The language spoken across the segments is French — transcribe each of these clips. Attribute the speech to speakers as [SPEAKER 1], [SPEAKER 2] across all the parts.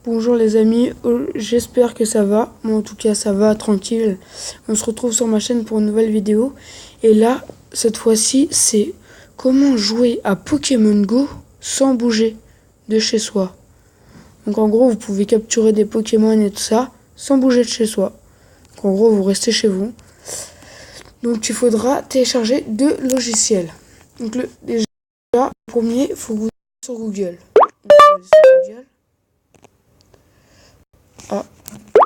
[SPEAKER 1] Bonjour les amis, j'espère que ça va. Moi en tout cas ça va, tranquille. On se retrouve sur ma chaîne pour une nouvelle vidéo. Et là, cette fois-ci, c'est comment jouer à Pokémon Go sans bouger de chez soi. Donc en gros, vous pouvez capturer des Pokémon et tout ça sans bouger de chez soi. Donc en gros, vous restez chez vous. Donc il faudra télécharger deux logiciels. Donc déjà, le premier, il faut que vous allez sur Google. Donc, vous allez sur Google. Ah,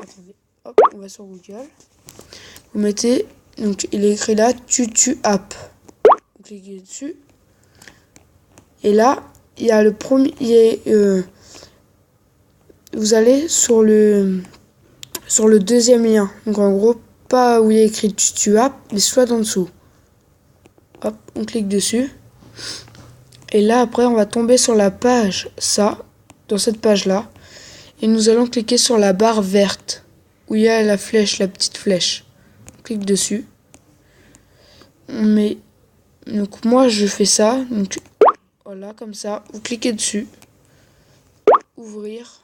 [SPEAKER 1] attendez, hop, on va sur Google. Vous mettez, donc il est écrit là, Tutu App. Vous cliquez dessus. Et là, il y a le premier, vous allez sur le deuxième lien. Donc en gros, pas où il y a écrit Tutu App, mais soit en dessous. Hop, on clique dessus. Et là, après, on va tomber sur la page, dans cette page-là. Et nous allons cliquer sur la barre verte, où il y a la flèche, la petite flèche. On clique dessus. Donc moi, je fais ça. Donc voilà, comme ça. Vous cliquez dessus. Ouvrir.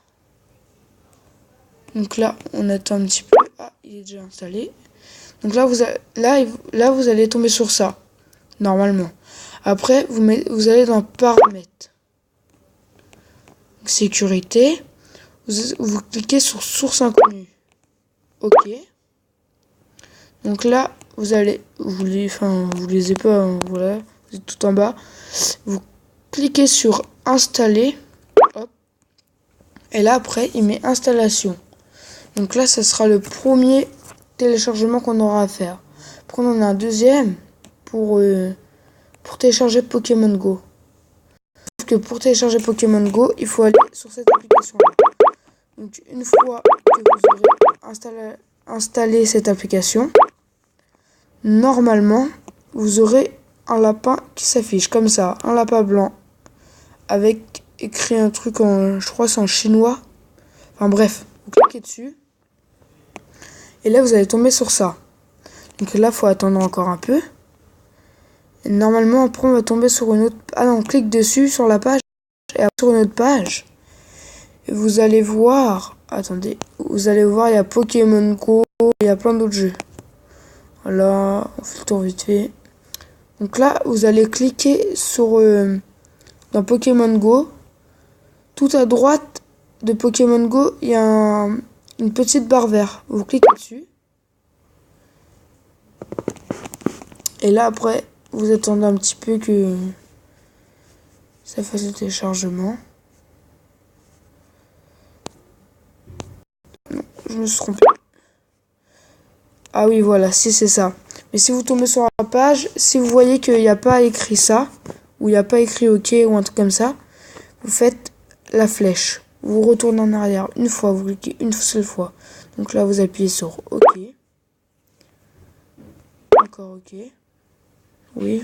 [SPEAKER 1] Donc là, on attend un petit peu. Ah, il est déjà installé. Donc là, vous allez tomber sur ça, normalement. Après, vous allez dans Paramètres. Sécurité. Vous cliquez sur Source inconnue. OK. Donc là, vous lisez pas, hein, voilà, vous êtes tout en bas. Vous cliquez sur Installer. Hop. Et là, après, il met Installation. Donc là, ça sera le premier téléchargement qu'on aura à faire. Après, on en a un deuxième pour télécharger Pokémon Go. Sauf que pour télécharger Pokémon Go, il faut aller sur cette application-là. Donc une fois que vous aurez installé cette application, normalement, vous aurez un lapin qui s'affiche comme ça, un lapin blanc, avec écrit un truc je crois c'est en chinois. Enfin bref, vous cliquez dessus. Et là, vous allez tomber sur ça. Donc là, il faut attendre encore un peu. Et normalement, après, on va tomber sur une autre... Ah non, on clique dessus, sur la page, et après, sur une autre page. Et vous allez voir... Attendez. Vous allez voir, il y a Pokémon Go, il y a plein d'autres jeux. Voilà, on fait le tour vite fait. Donc là, vous allez cliquer sur... dans Pokémon Go. Tout à droite de Pokémon Go, il y a une petite barre verte. Vous cliquez dessus. Et là, après, vous attendez un petit peu que ça fasse le téléchargement. Non, je me suis trompé. Ah oui, voilà, si c'est ça. Mais si vous tombez sur la page, si vous voyez qu'il n'y a pas écrit ça, ou il n'y a pas écrit OK ou un truc comme ça, vous faites la flèche. Vous retournez en arrière une fois, vous cliquez une seule fois. Donc là, vous appuyez sur OK. Encore OK. Oui.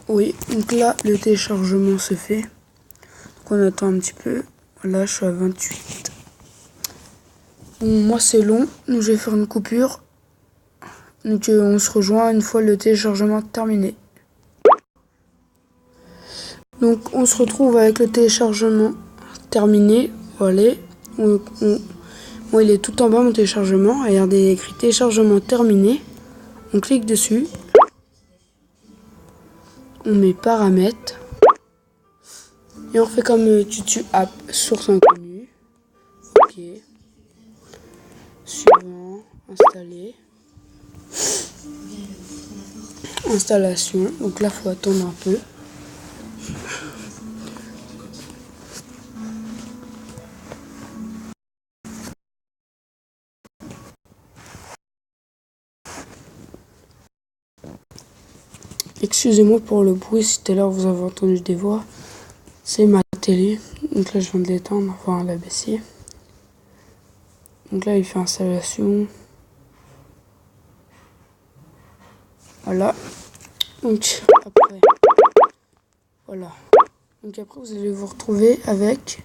[SPEAKER 1] Oui, donc là, le téléchargement se fait. Donc on attend un petit peu. Là, je suis à 28. Bon, moi, c'est long. Donc, je vais faire une coupure. Donc, on se rejoint une fois le téléchargement terminé. Donc, on se retrouve avec le téléchargement terminé. Voilà. Moi, il est tout en bas, mon téléchargement. Regardez, il est écrit téléchargement terminé. On clique dessus. On met paramètres. Et on refait comme Tutu App, source inconnue. OK. Suivant, installer. Installation. Donc là, il faut attendre un peu. Excusez-moi pour le bruit, si tout à l'heure vous avez entendu des voix. C'est ma télé. Donc là, je viens de l'éteindre, enfin la baisser. Donc là, il fait installation. Voilà. Donc après, voilà. Donc après, vous allez vous retrouver avec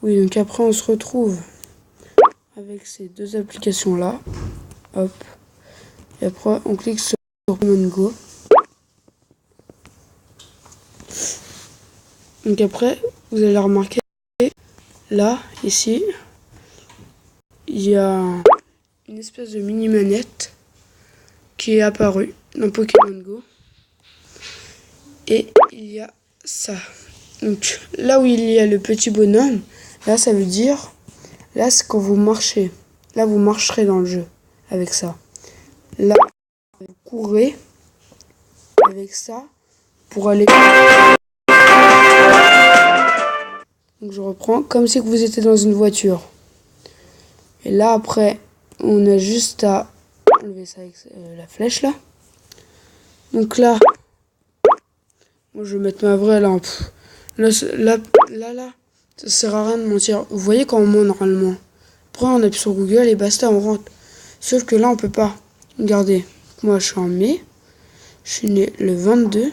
[SPEAKER 1] Oui, donc après, on se retrouve avec ces deux applications-là. Hop. Et après, on clique sur Pokémon Go. Donc après, vous allez remarquer, là, ici, il y a une espèce de mini-manette qui est apparue dans Pokémon Go. Et il y a ça. Donc là où il y a le petit bonhomme, là ça veut dire, là c'est quand vous marchez. Là vous marcherez dans le jeu avec ça. Là vous courez avec ça pour aller. Donc je reprends comme si vous étiez dans une voiture. Et là après on a juste à enlever ça avec la flèche là. Donc là, moi je vais mettre ma vraie lampe. Là, ça sert à rien de mentir. Vous voyez quand on ment normalement. Après on appuie sur Google et basta, on rentre. Sauf que là on peut pas. Regardez, moi je suis en mai. Je suis né le 22.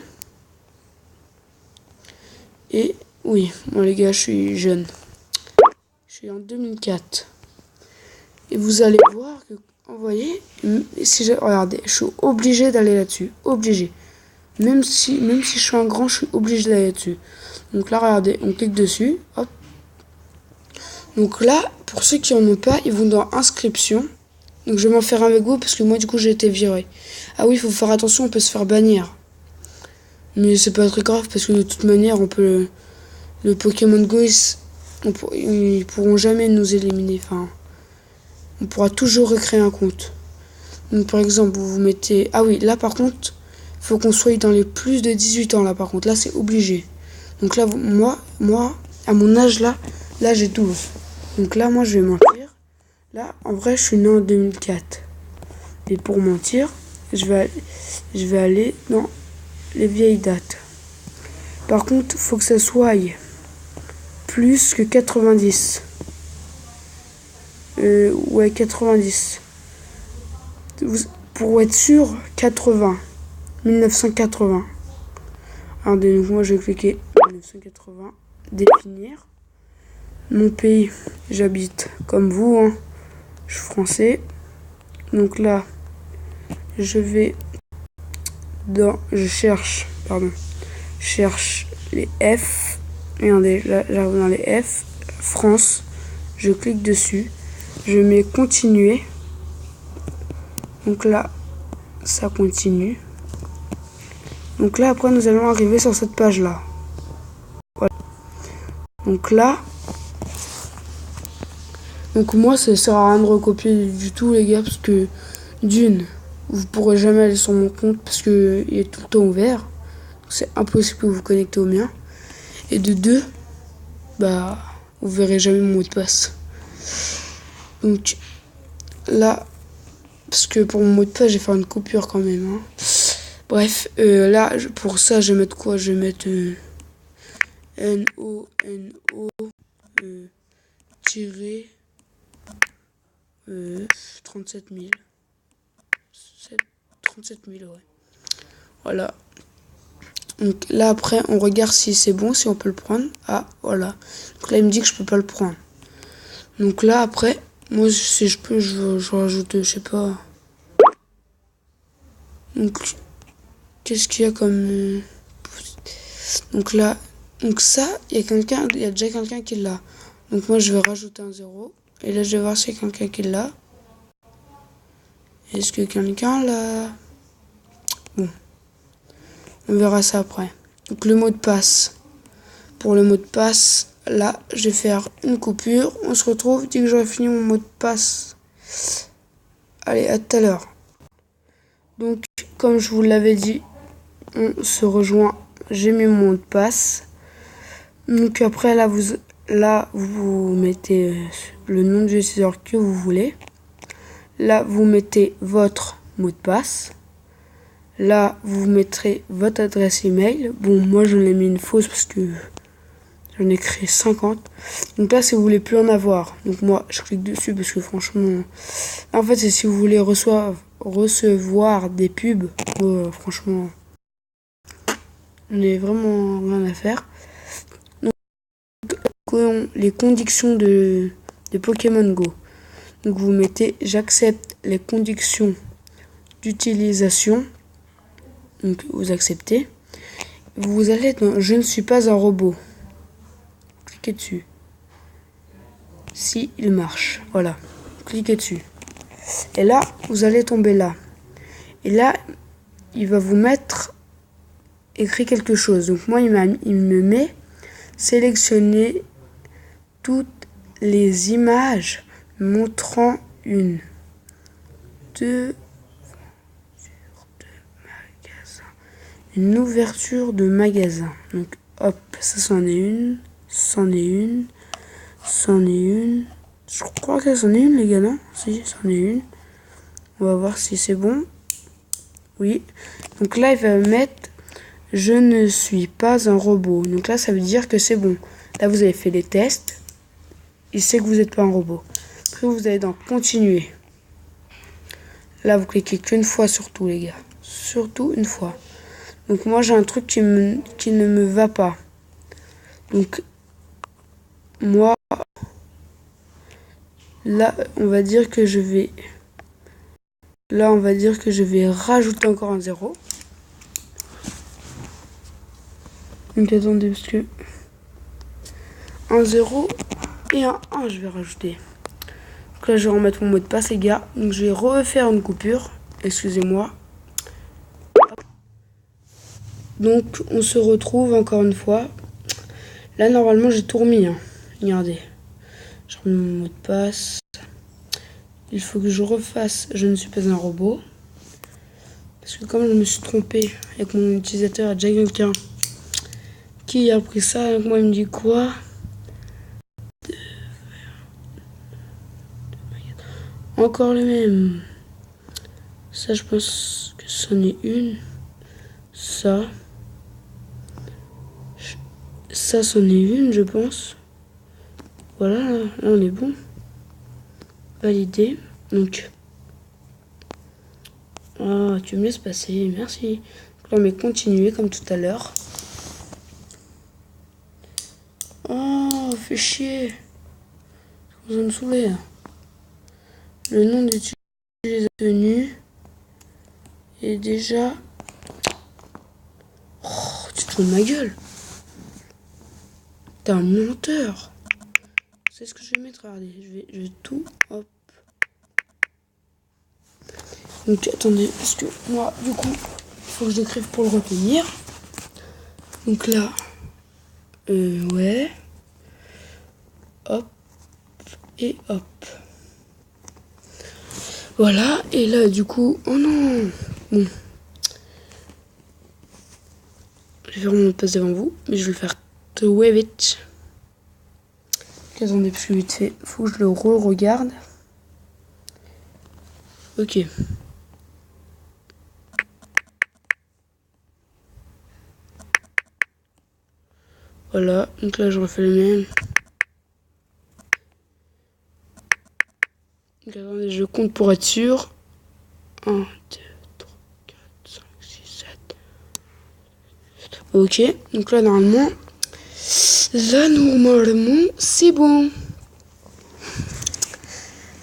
[SPEAKER 1] Et oui, moi les gars, je suis jeune. Je suis en 2004. Et vous allez voir que, vous voyez, si regardez, je suis obligé d'aller là-dessus. Obligé. Même si je suis un grand, je suis obligé d'aller là-dessus. Donc là, regardez, on clique dessus. Hop. Donc là, pour ceux qui en ont pas, ils vont dans inscription. Donc je vais m'en faire un avec vous parce que moi, du coup, j'ai été viré. Ah oui, il faut faire attention, on peut se faire bannir. Mais c'est pas très grave parce que de toute manière, on peut... Le Pokémon Go, ils pourront jamais nous éliminer. Enfin, on pourra toujours recréer un compte. Donc par exemple, vous mettez... Ah oui, là par contre, il faut qu'on soit dans les plus de 18 ans. Là par contre, là c'est obligé. Donc là, moi, à mon âge là j'ai 12. Donc là, moi je vais mentir. Là, en vrai, je suis né en 2004. Et pour mentir, je vais aller dans les vieilles dates. Par contre, il faut que ça soit plus que 90. Ouais, 90. Pour être sûr, 80. 1980. Alors, donc moi, je vais cliquer 1980. Définir. Mon pays, j'habite comme vous, hein. Je suis français. Donc là, je vais je cherche les F. Regardez, là, j'arrive dans les F. France. Je clique dessus. Je mets continuer. Donc là, ça continue. Donc là, après, nous allons arriver sur cette page-là. Voilà. Donc là, donc moi, ça sert à rien de recopier du tout, les gars, parce que d'une, vous pourrez jamais aller sur mon compte parce que il est tout le temps ouvert. C'est impossible que vous vous connectez au mien. Et de deux, bah, vous verrez jamais mon mot de passe. Donc là, parce que pour mon mot de passe, j'ai fait une coupure quand même. Hein. Bref, là, pour ça, je vais mettre quoi? Je vais mettre NONO tiré 37 000. 37 000, ouais. Voilà. Donc là, après, on regarde si c'est bon, si on peut le prendre. Ah, voilà. Donc là, il me dit que je peux pas le prendre. Donc là, après, moi, si je peux, je rajoute, je sais pas. Donc, qu'est-ce qu'il y a comme... Donc là, donc ça, il y a déjà quelqu'un qui l'a. Donc moi, je vais rajouter un 0. Et là, je vais voir s'il y a quelqu'un qui l'a. Est-ce que quelqu'un l'a? Bon. On verra ça après. Donc le mot de passe. Pour le mot de passe, là, je vais faire une coupure. On se retrouve dès que j'aurai fini mon mot de passe. Allez, à tout à l'heure. Donc, comme je vous l'avais dit, on se rejoint. J'ai mis mon mot de passe. Donc après, là, vous mettez le nom de l'utilisateur que vous voulez. Là, vous mettez votre mot de passe. Là, vous mettrez votre adresse email. Bon, moi, je l'ai mis une fausse parce que j'en ai créé 50. Donc là, si vous voulez plus en avoir. Donc moi, je clique dessus parce que franchement... En fait, c'est si vous voulez recevoir des pubs. Franchement, on est vraiment rien à faire. Donc, les conditions de Pokémon Go. Donc vous mettez j'accepte les conditions d'utilisation. Donc vous acceptez. Vous allez dans je ne suis pas un robot. Cliquez dessus. Si il marche, voilà. Cliquez dessus. Et là, vous allez tomber là. Et là, il va vous mettre écrit quelque chose. Donc moi, il me met sélectionner toutes les images montrant une ouverture de magasin. Donc hop, ça c'en est une, c'en est une, c'en est une. Je crois que c'en est une les gars, non? Si, c'en est une. On va voir si c'est bon. Oui. Donc là, il va mettre je ne suis pas un robot. Donc là, ça veut dire que c'est bon. Là, vous avez fait les tests. Il sait que vous n'êtes pas un robot. Après, vous allez dans continuer. Là, vous cliquez qu'une fois surtout, les gars. Surtout une fois. Donc moi, j'ai un truc qui ne me va pas. Donc, moi, là, on va dire que je vais... Là, on va dire que je vais rajouter encore un 0. Donc attendez, parce que... Un 0 et un 1, je vais rajouter. Donc là, je vais remettre mon mot de passe, les gars. Donc je vais refaire une coupure. Excusez-moi. Donc, on se retrouve encore une fois. Là, normalement, j'ai tout remis. Hein. Regardez. Je remets mon mot de passe. Il faut que je refasse je ne suis pas un robot. Parce que comme je me suis trompé avec mon utilisateur, il y a déjà quelqu'un qui a pris ça. Donc moi, il me dit quoi? Encore le même. Ça, je pense que c'en est une. Ça. Ça, c'en est une, je pense. Voilà, là, on est bon. Validé. Donc. Ah, tu me laisses passer, merci. Donc là, on met continuer comme tout à l'heure. Oh, fait chier. Vous me saoulez. Le nom d'utilisateur tenu est déjà... Oh, tu te fous de ma gueule. T'es un menteur. C'est ce que je vais mettre, regardez. Je vais tout... Hop. Donc attendez, parce que moi, du coup, il faut que je l'écrive pour le retenir. Donc là... ouais. Hop. Et hop. Voilà, et là, du coup... Oh non. Bon. Je vais faire mon mot de passe devant vous, mais je vais le faire très vite. Attendez, plus vite fait. Faut que je le re-regarde. Ok. Voilà, donc là, je refais le même. Donc, attendez, je compte pour être sûr. 1, 2, 3, 4, 5, 6, 7. Ok, donc là, normalement, c'est bon.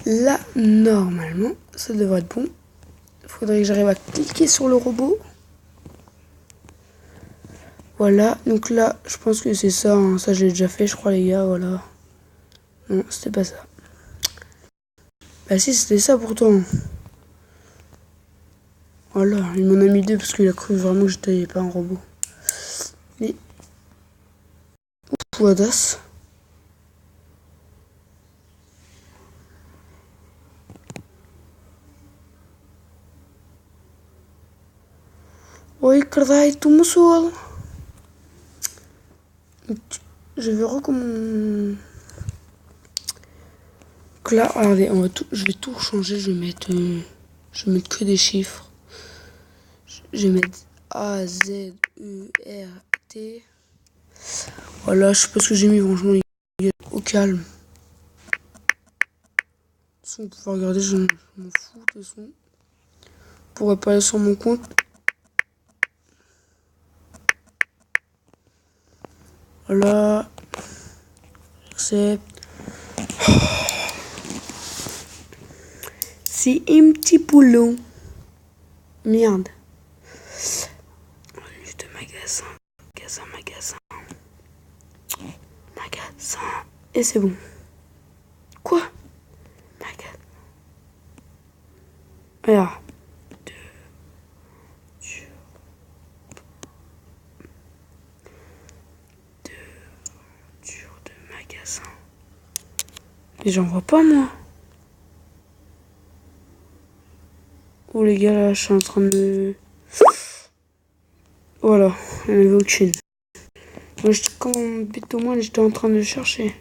[SPEAKER 1] Là, normalement, ça devrait être bon. Il faudrait que j'arrive à cliquer sur le robot. Voilà, donc là, je pense que c'est ça. Hein. Ça, je l'ai déjà fait, je crois, les gars, voilà. Non, c'était pas ça. Bah si, c'était ça pourtant. Voilà, il m'en a mis deux parce qu'il a cru vraiment que j'étais pas un robot. Mais... Ouadas. Oi, cardai, tu me soul. Je vais recommencer. Donc là, regardez, je vais tout changer. Je vais mettre que des chiffres. Je vais mettre A, Z, E, R, T. Voilà, je sais pas ce que j'ai mis, franchement, les gars, au calme. De toute façon, vous pouvez regarder, je m'en fous, de toute façon. Vous pourrez pas aller sur mon compte. Voilà. J'accepte. C'est un petit poulon. Merde. Juste magasin. Magasin. Et c'est bon. Quoi? Magasin. Alors. De magasin. Mais j'en vois pas, moi. Oh les gars, là, je suis en train de... Voilà, il n'y en avait aucune. Moi, quand bête au moins, j'étais en train de chercher.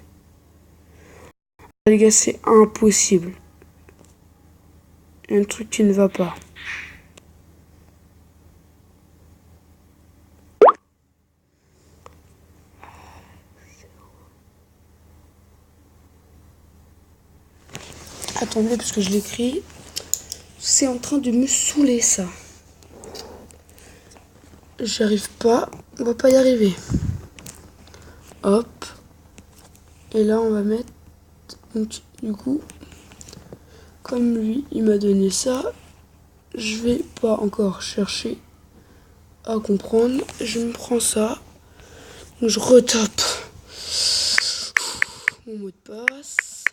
[SPEAKER 1] Les gars, c'est impossible. Il y a un truc qui ne va pas. Attendez, parce que je l'écris. C'est en train de me saouler, ça. J'y arrive pas. On va pas y arriver. Hop. Et là, on va mettre... Donc, du coup, comme lui, il m'a donné ça, je vais pas encore chercher à comprendre. Je me prends ça. Donc, je retape mon mot de passe.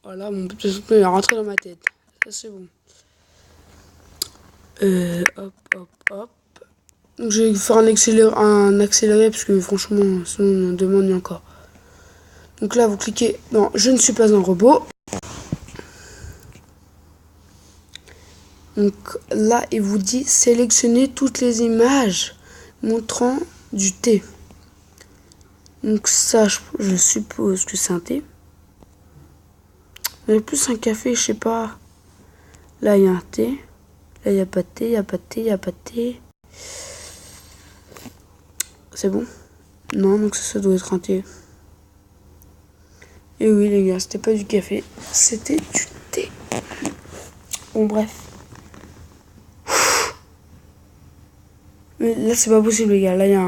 [SPEAKER 1] Voilà, mon mot de passe il est rentré dans ma tête. Ça, c'est bon. Hop. Donc, je vais faire un accéléré parce que franchement, sinon, on demande encore. Donc là, vous cliquez dans « Je ne suis pas un robot ». Donc là, il vous dit « Sélectionnez toutes les images montrant du thé ». Donc ça, je suppose que c'est un thé. Mais plus un café, je sais pas. Là, il y a un thé. Là, il n'y a pas de thé, il n'y a pas de thé, il n'y a pas de thé. C'est bon? Non, donc ça doit être un thé. Et oui, les gars, c'était pas du café, c'était du thé. Bon, bref. Mais là, c'est pas possible, les gars. Là, il y a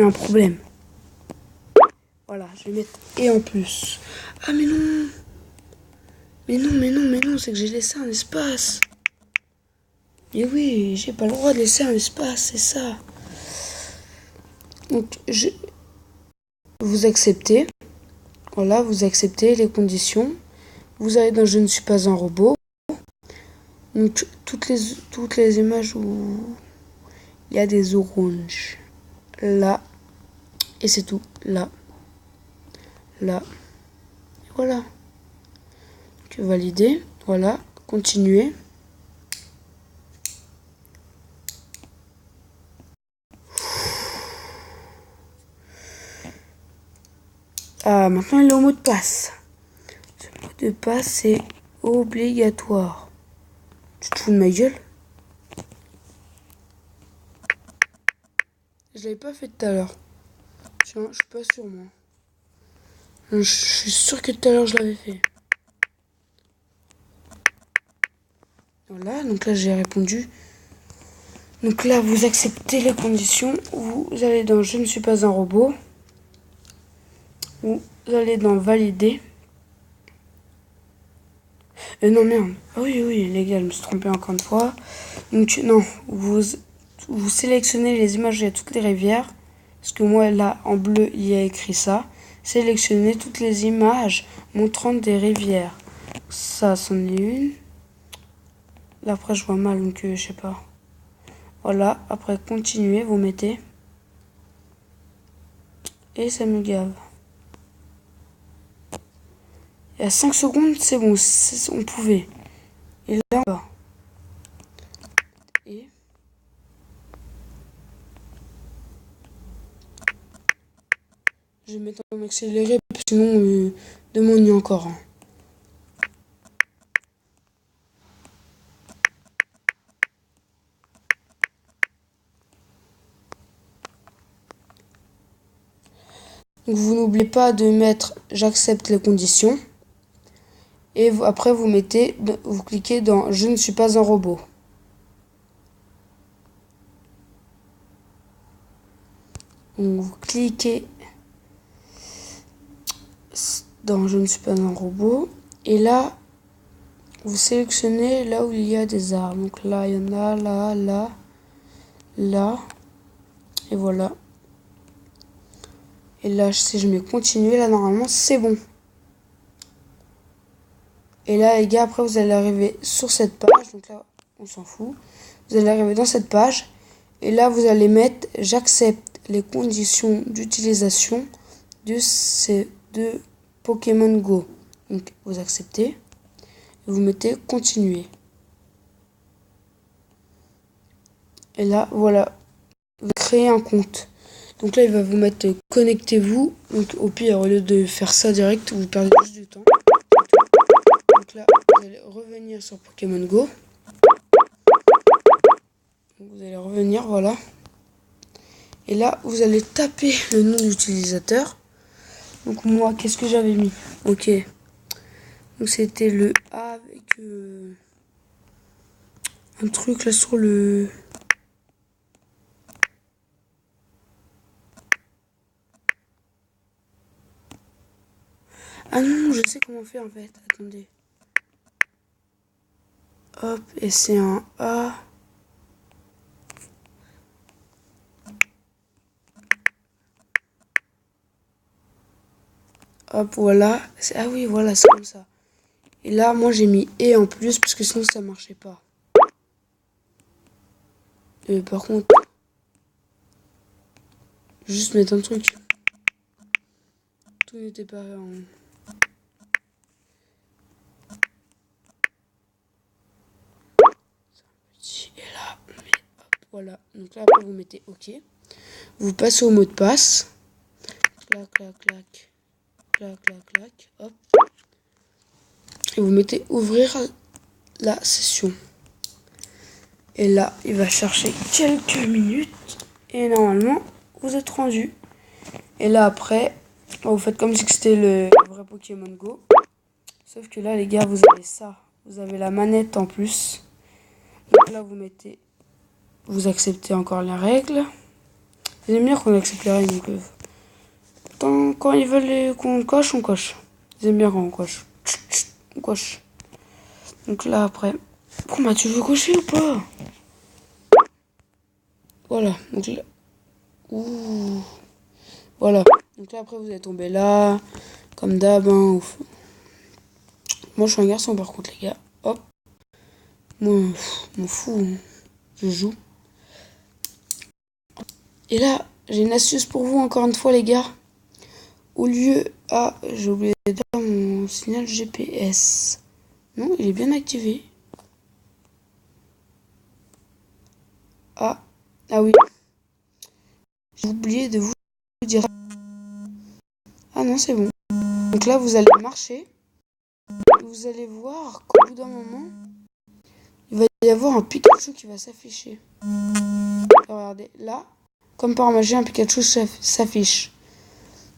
[SPEAKER 1] un problème. Voilà, je vais mettre « et en plus ». Ah, mais non. Mais non, c'est que j'ai laissé un espace. Et oui, j'ai pas le droit de laisser un espace, c'est ça. Donc, vous acceptez. Voilà, vous acceptez les conditions. Vous allez dans « Je ne suis pas un robot ». Donc, toutes les images où il y a des oranges. Là. Et c'est tout. Là. Et voilà. Donc, valider. Voilà. Continuer. Ah, maintenant il est au mot de passe. Ce mot de passe, c'est obligatoire. Tu te fous de ma gueule? Je l'avais pas fait tout à l'heure. Tiens, je suis pas sûr, moi. Je suis sûr que tout à l'heure, je l'avais fait. Voilà, donc là, j'ai répondu. Donc là, vous acceptez les conditions. Vous allez dans « Je ne suis pas un robot ». Vous allez dans « Valider ». Non, merde. Ah oui, les gars, je me suis trompée encore une fois. Donc, non, vous sélectionnez les images, il y a toutes les rivières. Parce que moi, là, en bleu, il y a écrit ça. Sélectionnez toutes les images montrant des rivières. Ça, c'en est une. Là, après, je vois mal, donc je sais pas. Voilà, après, continuez, vous mettez. Et ça me gave. Il y a 5 secondes, c'est bon, on pouvait. Et là, on va. Et... je vais mettre en accéléré, parce que sinon, demande encore. Hein. Donc, vous n'oubliez pas de mettre « J'accepte les conditions ». Et après, vous cliquez dans « Je ne suis pas un robot ». Vous cliquez dans je ne suis pas un robot. Et là, vous sélectionnez là où il y a des armes. Donc là, il y en a, là, là, là. Et voilà. Et là, si je mets continuer, là, normalement, c'est bon. Et là, les gars, après, vous allez arriver sur cette page. Donc là, on s'en fout. Vous allez arriver dans cette page. Et là, vous allez mettre « J'accepte les conditions d'utilisation de Pokémon Go ». Donc, vous acceptez. Et vous mettez « Continuer ». Et là, voilà. Vous créez un compte. Donc là, il va vous mettre « Connectez-vous ». Donc, au pire, au lieu de faire ça direct, vous perdez juste du temps. Donc là, vous allez revenir sur Pokémon Go. Donc, vous allez revenir, voilà. Et là, vous allez taper le nom d'utilisateur. Donc moi, qu'est-ce que j'avais mis? Ok. Donc c'était le A avec un truc là sur le... Ah non, je sais comment faire en fait. Attendez. Hop, et c'est un A. Hop, voilà. Ah oui, voilà, c'est comme ça. Et là, moi, j'ai mis E en plus, parce que sinon, ça marchait pas. Par contre, juste mettre un truc. Tout n'était pas en... Et là, on met, hop, voilà. Donc là, après, vous mettez OK. Vous passez au mot de passe. Clac, clac, clac. Clac, clac, clac. Hop. Et vous mettez ouvrir la session. Et là, il va chercher quelques minutes. Et normalement, vous êtes rendu. Et là, après, vous faites comme si c'était le vrai Pokémon Go. Sauf que là, les gars, vous avez ça. Vous avez la manette en plus. Donc là, vous mettez... Vous acceptez encore les règles. J'aime bien qu'on accepte les règles. Donc, quand ils veulent qu'on coche, on coche. J'aime bien quand on coche. On coche. Donc là, après... Pourquoi tu veux cocher ou pas? Voilà. Donc là... Ouh. Voilà. Donc là, après, vous allez tomber là. Comme d'hab, hein. Moi, je suis un garçon, par contre, les gars. Hop. Moi, m'en fous. Hein. Je joue. Et là, j'ai une astuce pour vous, encore une fois, les gars. Au lieu... Ah, j'ai oublié de faire mon signal GPS. Non, il est bien activé. Ah. Ah oui. J'ai oublié de vous dire... Ah non, c'est bon. Donc là, vous allez marcher. Vous allez voir qu'au bout d'un moment, il va y avoir un Pikachu qui va s'afficher. Regardez, là, comme par magie, un Pikachu s'affiche.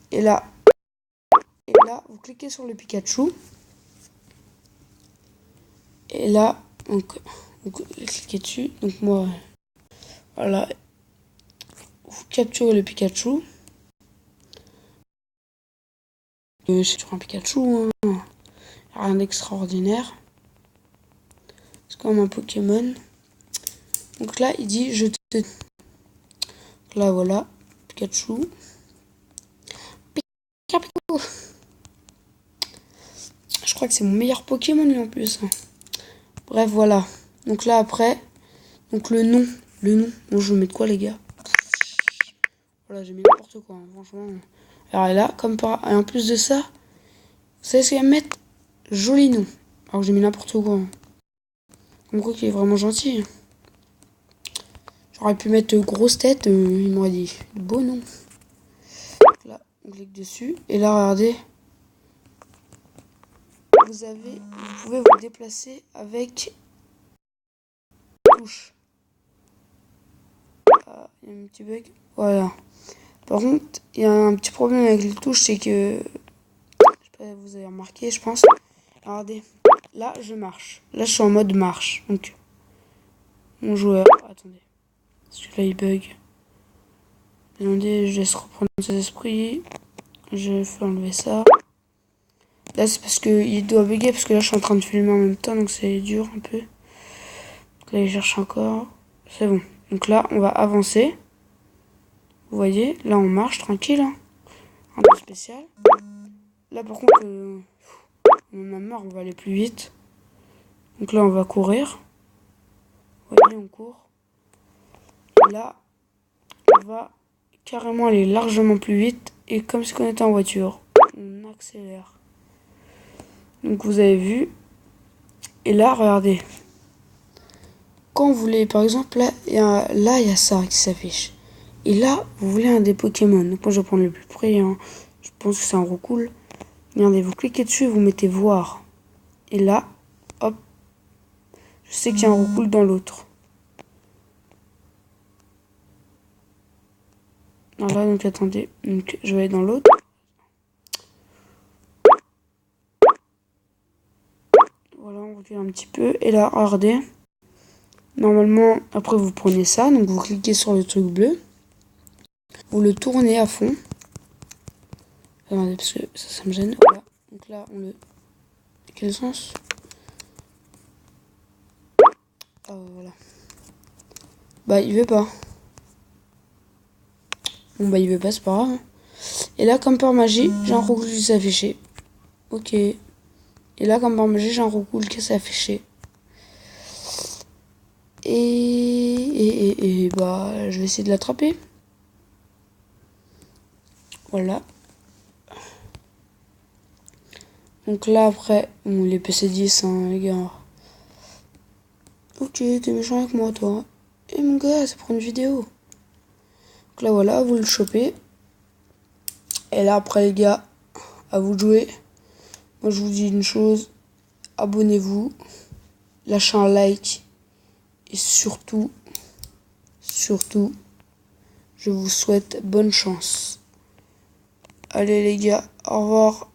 [SPEAKER 1] Et là, vous cliquez sur le Pikachu. Et là, donc, vous cliquez dessus. Donc moi, voilà, vous capturez le Pikachu. C'est sur un Pikachu, hein. Rien d'extraordinaire. C'est comme un Pokémon. Donc là, il dit je te... Là, voilà, Pikachu. Pikachu. Je crois que c'est mon meilleur Pokémon, lui, en plus. Bref, voilà. Donc là, après, donc le nom. Bon, je vais mettre quoi, les gars? Voilà, j'ai mis n'importe quoi, hein, franchement. Alors là, comme par... Et en plus de ça, vous savez ce qu'il va me mettre? Joli nom. Alors j'ai mis n'importe quoi. Hein. Comme quoi qu'il est vraiment gentil. J'aurais pu mettre grosse tête, il m'aurait dit beau nom. Là, on clique dessus. Et là, regardez. Vous pouvez vous déplacer avec touche. Ah, il y a un petit bug. Voilà. Par contre, il y a un petit problème avec les touches, c'est que... Je sais pas, vous avez remarqué, je pense. Regardez. Là, je marche. Là, je suis en mode marche. Donc, mon joueur... Attendez. Celui-là, il bug. Attendez, je laisse reprendre ses esprits. Je fais enlever ça. Là, c'est parce qu'il doit bugger, parce que là, je suis en train de filmer en même temps, donc c'est dur un peu. Donc là, il cherche encore. C'est bon. Donc là, on va avancer. Vous voyez, là, on marche tranquille. Hein. Un peu spécial. Là, par contre, on en a marre, on va aller plus vite. Donc là, on va courir. Vous voyez, on court. Et là, on va carrément aller largement plus vite. Et comme si on était en voiture, on accélère. Donc vous avez vu. Et là, regardez. Quand vous voulez, par exemple, là, il y a ça qui s'affiche. Et là, vous voulez un des Pokémon. Donc moi, je vais prendre le plus près. Hein. Je pense que c'est un Roucoule. Regardez, vous cliquez dessus et vous mettez voir. Et là, hop. Je sais qu'il y a un Roucoule dans l'autre. Voilà, donc attendez. Donc, je vais aller dans l'autre. Voilà, on recule un petit peu. Et là, regardez. Normalement, après, vous prenez ça. Donc, vous cliquez sur le truc bleu. Vous le tournez à fond. Regardez, parce que ça me gêne. Voilà. Donc là, on le... Quel sens? Ah, voilà. Bah, il veut pas. Bon, bah, il veut pas, c'est pas grave. Hein. Et là, comme par magie, j'ai un Roucoule qui s'est affiché. Ok. Et là, comme par magie, j'ai un Roucoule qui s'est affiché. Et bah, je vais essayer de l'attraper. Voilà. Donc là, après, bon, les PC10, hein, les gars. Ok, t'es méchant avec moi, toi. Et mon gars, c'est pour une vidéo. Donc là, voilà, vous le chopez. Et là, après, les gars, à vous de jouer. Moi, je vous dis une chose. Abonnez-vous. Lâchez un like. Et surtout, je vous souhaite bonne chance. Allez, les gars, au revoir.